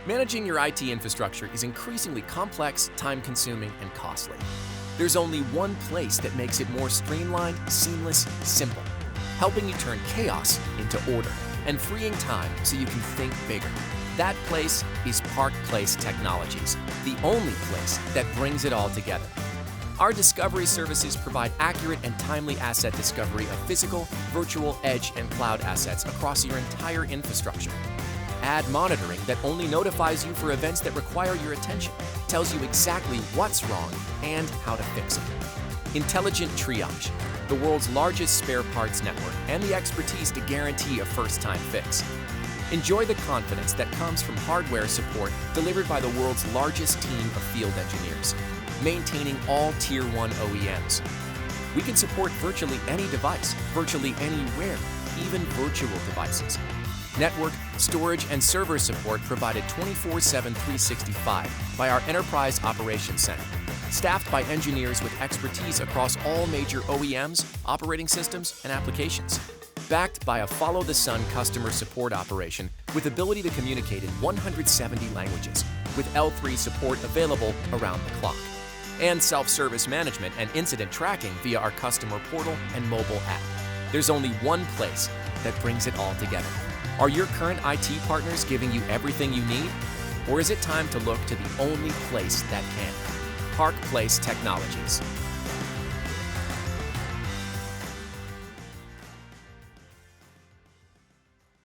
Managing your IT infrastructure is increasingly complex, time-consuming, and costly. There's only one place that makes it more streamlined, seamless, simple, helping you turn chaos into order and freeing time so you can think bigger. That place is Park Place Technologies, the only place that brings it all together. Our discovery services provide accurate and timely asset discovery of physical, virtual, edge, and cloud assets across your entire infrastructure. Add monitoring that only notifies you for events that require your attention, tells you exactly what's wrong and how to fix it. Intelligent Triage, the world's largest spare parts network, and the expertise to guarantee a first-time fix. Enjoy the confidence that comes from hardware support delivered by the world's largest team of field engineers, maintaining all Tier I OEMs. We can support virtually any device, virtually anywhere, even virtual devices. Network, storage, and server support provided 24/7, 365 by our Enterprise Operations Center, staffed by engineers with expertise across all major OEMs, operating systems, and applications. Backed by a follow-the-sun customer support operation with ability to communicate in 170 languages, with L3 support available around the clock. And self-service management and incident tracking via our customer portal and mobile app. There's only one place that brings it all together. Are your current IT partners giving you everything you need? Or is it time to look to the only place that can? Park Place Technologies.